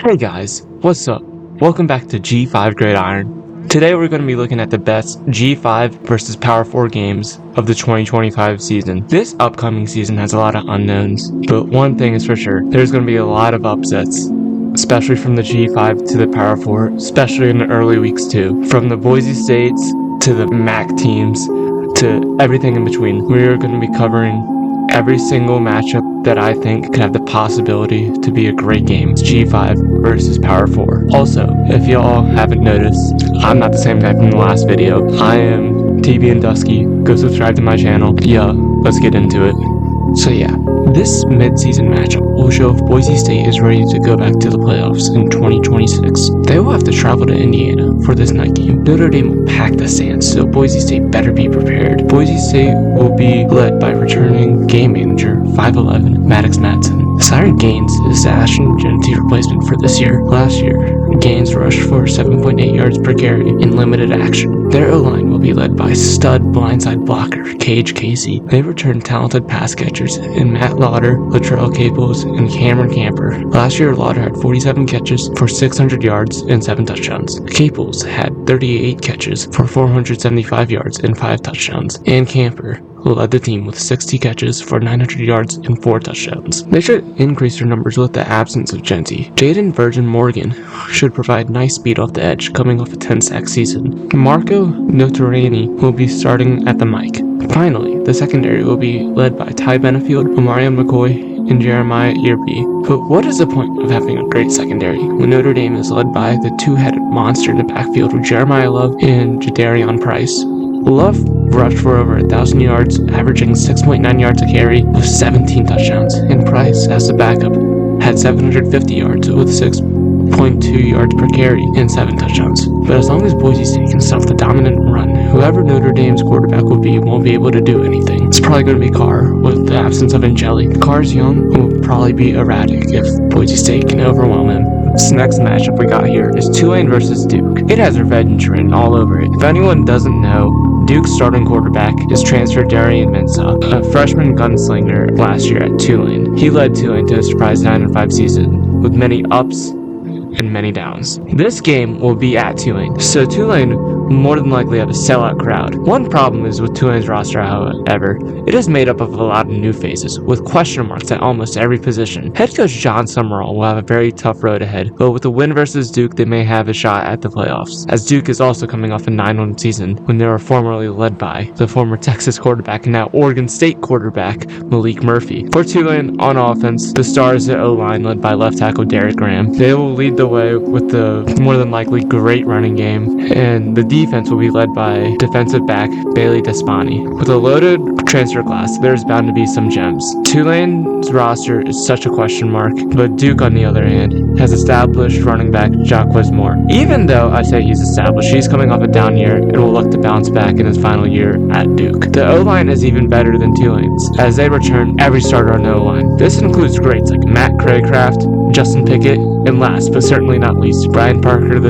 Hey guys, what's up? Welcome back to G5 Gridiron. Today we're going to be looking at the best G5 versus Power 4 games of the 2025 season. This upcoming season has a lot of unknowns, but one thing is for sure, there's going to be a lot of upsets, especially from the G5 to the Power 4, especially in the early weeks too. From the Boise States to the MAC teams to everything in between, we are going to be covering every single matchup that I think could have the possibility to be a great game. It's G5 versus Power 4. Also, if y'all haven't noticed, I'm not the same guy from the last video. I am TB and Dusky. Go subscribe to my channel. Yeah, let's get into it. So yeah, this mid-season matchup will show if Boise State is ready to go back to the playoffs in 2026. They will have to travel to Indiana for this night game. Notre Dame will pack the stands, so Boise State better be prepared. Boise State will be led by returning game manager 5'11" James Madison. Siren Gaines is the Ashton Genty replacement for this year. Last year, Gaines rushed for 7.8 yards per carry in limited action. Their O-line will be led by stud blindside blocker Cage Casey. They return talented pass catchers in Matt Lauder, Latrell Caples, and Cameron Camper. Last year, Lauder had 47 catches for 600 yards and 7 touchdowns. Caples had 38 catches for 475 yards and 5 touchdowns. And Camper led the team with 60 catches for 900 yards and 4 touchdowns. They should increase their numbers with the absence of Genty. Jaden Virgin Morgan should provide nice speed off the edge coming off a 10-sack season. Marco Notorani will be starting at the mic. Finally, the secondary will be led by Ty Benefield, Omarion McCoy, and Jeremiah Earby. But what is the point of having a great secondary when Notre Dame is led by the two-headed monster in the backfield with Jeremiah Love and Jadarian Price? Love rushed for over 1,000 yards, averaging 6.9 yards a carry with 17 touchdowns, and Price, as the backup, had 750 yards with 6.2 yards per carry and 7 touchdowns. But as long as Boise State can stuff the dominant run, whoever Notre Dame's quarterback will be won't be able to do anything. It's probably going to be Carr with the absence of Angeli. Carr's young and will probably be erratic if Boise State can overwhelm him. This next matchup we got here is Tulane versus Duke. It has revenge written all over it. If anyone doesn't know, Duke's starting quarterback is transfer Darian Mensah, a freshman gunslinger last year at Tulane. He led Tulane to a surprise 9-5 season with many ups and many downs. This game will be at Tulane, so Tulane will more than likely have a sellout crowd. One problem is with Tulane's roster, however, it is made up of a lot of new faces, with question marks at almost every position. Head coach John Summerall will have a very tough road ahead, but with a win versus Duke, they may have a shot at the playoffs, as Duke is also coming off a 9-1 season when they were formerly led by the former Texas quarterback and now Oregon State quarterback Malik Murphy. For Tulane, on offense, the stars at O-line led by left tackle Derek Graham. They will lead the way with the more than likely great running game, and the defense will be led by defensive back Bailey Despani. With a loaded transfer class, there's bound to be some gems. Tulane's roster is such a question mark, but Duke, on the other hand, has established running back Jacquez Moore. Even though I say he's established, he's coming off a down year and will look to bounce back in his final year at Duke. The O-line is even better than Tulane's, as they return every starter on the O-line. This includes greats like Matt Craycraft, Justin Pickett, and last but certainly not least, Brian Parker II,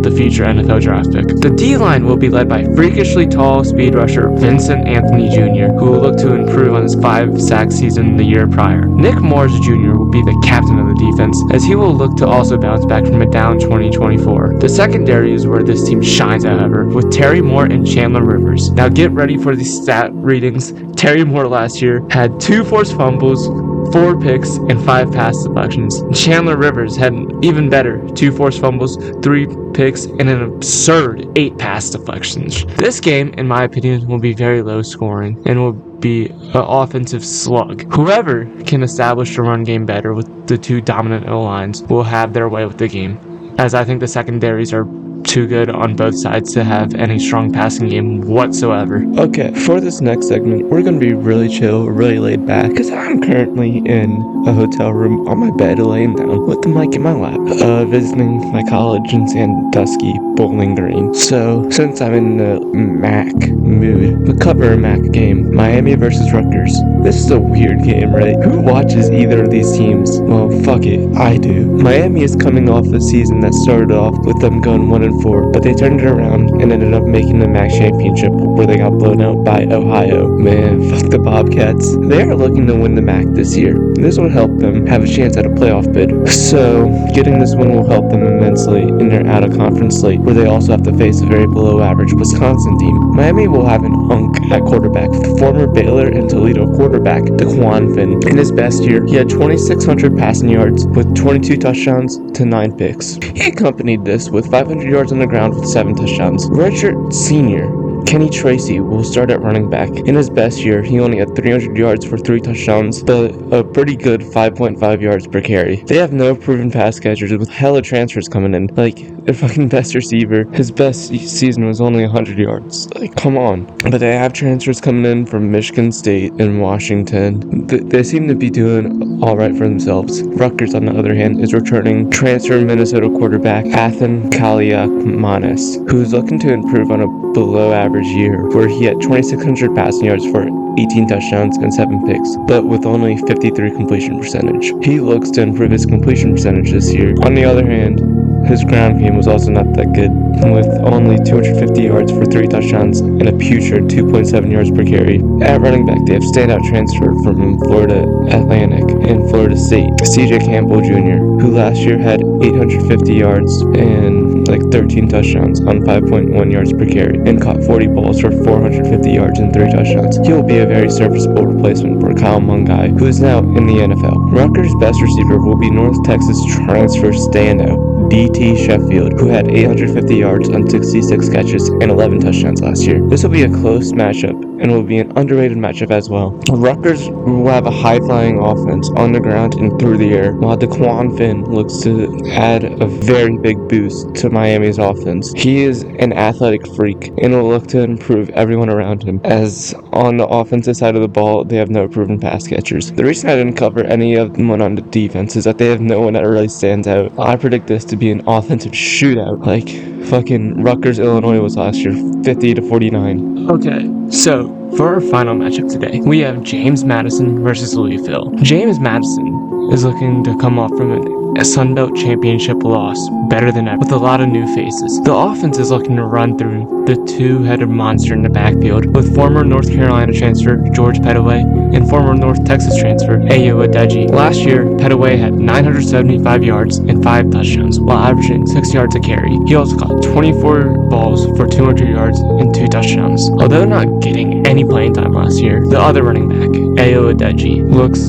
the future NFL draft pick. The D-line will be led by freakishly tall speed rusher Vincent Anthony Jr., who will look to improve on his 5-sack season the year prior. Nick Morris Jr. will be the captain of the defense, as he will look to also bounce back from a down 2024. The secondary is where this team shines, however, with Terry Moore and Chandler Rivers. Now get ready for these stat readings. Terry Moore last year had 2 forced fumbles, 4 picks, and 5 pass deflections. Chandler Rivers had an even better 2 forced fumbles, 3 picks, and an absurd 8 pass deflections. This game, in my opinion, will be very low scoring and will be an offensive slug. Whoever can establish the run game better with the 2 dominant O-lines will have their way with the game, as I think the secondaries are too good on both sides to have any strong passing game whatsoever. Okay, for this next segment, we're going to be really chill, really laid back, because I'm currently in a hotel room on my bed laying down with the mic in my lap, visiting my college in Sandusky, Bowling Green. So, since I'm in the MAC mood, we'll cover a MAC game, Miami versus Rutgers. This is a weird game, right? Who watches either of these teams? Well, fuck it, I do. Miami is coming off a season that started off with them going 1-4 4, but they turned it around and ended up making the MAC championship where they got blown out by Ohio. Man, fuck the Bobcats. They are looking to win the MAC this year. This will help them have a chance at a playoff bid. So, getting this win will help them immensely in their out-of-conference slate, where they also have to face a very below-average Wisconsin team. Miami will have an unk at quarterback with former Baylor and Toledo quarterback DeQuan Finn. In his best year, he had 2,600 passing yards with 22 touchdowns to 9 picks. He accompanied this with 500 yards on the ground with 7 touchdowns. Redshirt senior Kenny Tracy will start at running back. In his best year, he only had 300 yards for 3 touchdowns, but a pretty good 5.5 yards per carry. They have no proven pass catchers with hella transfers coming in. Like, their fucking best receiver, his best season was only 100 yards. Like, come on. But they have transfers coming in from Michigan State and Washington. They seem to be doing alright for themselves. Rutgers, on the other hand, is returning transfer Minnesota quarterback Athan Kaliakmanis, who's looking to improve on a below-average year, where he had 2,600 passing yards for 18 touchdowns and 7 picks, but with only 53 completion percentage. He looks to improve his completion percentage this year. On the other hand, his ground game was also not that good, with only 250 yards for 3 touchdowns and a putrid 2.7 yards per carry. At running back, they have standout transfer from Florida Atlantic and Florida State, CJ Campbell Jr., who last year had 850 yards and like 13 touchdowns on 5.1 yards per carry and caught 40 balls for 450 yards and 3 touchdowns. He will be a very serviceable replacement for Kyle Mungai, who is now in the NFL. Rutgers' best receiver will be North Texas transfer standout DT Sheffield, who had 850 yards on 66 catches and 11 touchdowns last year. This will be a close matchup and will be an underrated matchup as well. Rutgers will have a high-flying offense on the ground and through the air, while DeQuan Finn looks to add a very big boost to Miami's offense. He is an athletic freak and will look to improve everyone around him, as on the offensive side of the ball, they have no proven pass catchers. The reason I didn't cover any of them on the defense is that they have no one that really stands out. I predict this to be an offensive shootout, like fucking Rutgers Illinois was last year, 50-49. Okay, so for our final matchup today, we have James Madison versus Louisville. James Madison is looking to come off from a Sun Belt championship loss better than ever, with a lot of new faces. The offense is looking to run through the two-headed monster in the backfield, with former North Carolina transfer George Pettaway and former North Texas transfer Ayo Adeji. Last year, Pettaway had 975 yards and 5 touchdowns, while averaging 6 yards a carry. He also caught 24 balls for 200 yards and 2 touchdowns. Although not getting any playing time last year, the other running back, Ayo Adeji, looks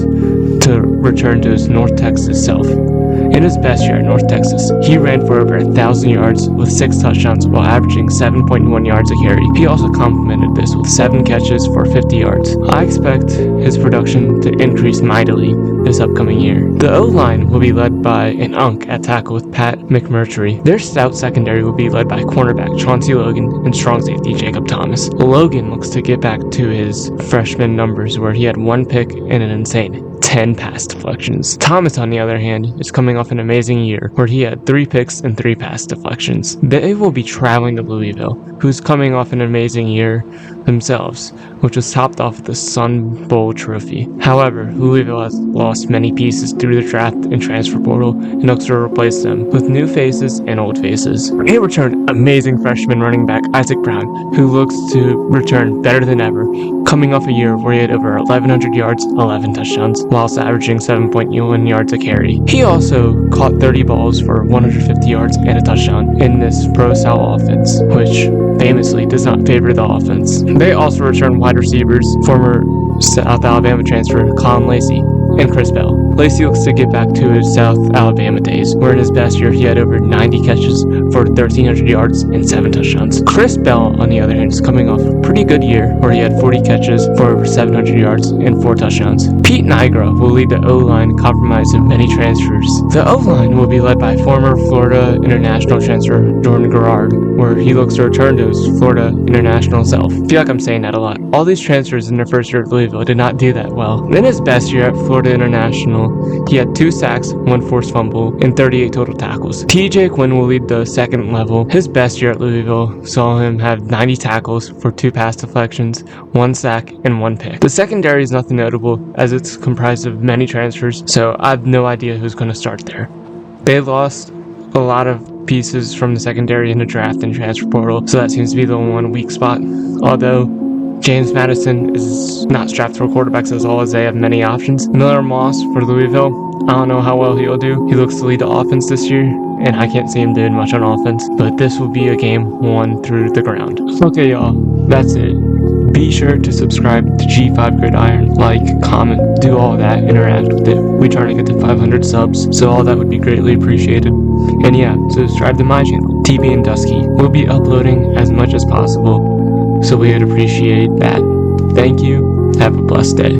to return to his North Texas self. In his best year at North Texas, he ran for over 1,000 yards with 6 touchdowns while averaging 7.1 yards a carry. He also complemented this with 7 catches for 50 yards. I expect his production to increase mightily this upcoming year. The O-line will be led by an unk at tackle with Pat McMurtry. Their stout secondary will be led by cornerback Chauncey Logan and strong safety Jacob Thomas. Logan looks to get back to his freshman numbers, where he had 1 pick and an insane 10 pass deflections. Thomas, on the other hand, is coming off an amazing year, where he had 3 picks and 3 pass deflections. They will be traveling to Louisville, who's coming off an amazing year themselves, which was topped off with the Sun Bowl trophy. However, Louisville has lost many pieces through the draft and transfer portal and looks to replace them with new faces and old faces. They returned amazing freshman running back Isaac Brown, who looks to return better than ever, coming off a year where he had over 1,100 yards, 11 touchdowns, whilst averaging 7.1 yards a carry. He also caught 30 balls for 150 yards and a touchdown in this pro-style offense, which famously does not favor the offense. They also return wide receivers, former South Alabama transfer Colin Lacey and Chris Bell. Lacey looks to get back to his South Alabama days, where in his best year he had over 90 catches for 1,300 yards and 7 touchdowns. Chris Bell, on the other hand, is coming off a pretty good year, where he had 40 catches for over 700 yards and 4 touchdowns. Pete Nigra will lead the O-line, comprised of many transfers. The O-line will be led by former Florida International transfer Jordan Garrard, where he looks to return to his Florida International self. I feel like I'm saying that a lot. All these transfers in their first year at Louisville did not do that well. In his best year at Florida International, he had 2 sacks, 1 forced fumble, and 38 total tackles. TJ Quinn will lead the second level. His best year at Louisville saw him have 90 tackles for 2 pass deflections, 1 sack, and 1 pick. The secondary is nothing notable, as it's comprised of many transfers, so I have no idea who's going to start there. They lost a lot of pieces from the secondary in the draft and transfer portal, so that seems to be the one weak spot. Although James Madison is not strapped for quarterbacks as well as they have many options. Miller Moss for Louisville, I don't know how well he'll do. He looks to lead the offense this year, and I can't see him doing much on offense, but this will be a game won through the ground. Okay, y'all, that's it. Be sure to subscribe to G5 Gridiron, like, comment, do all that, interact with it. We try to get to 500 subs, so all that would be greatly appreciated. And yeah, subscribe to my channel, TV and Dusky. We'll be uploading as much as possible, so we would appreciate that. Thank you. Have a blessed day.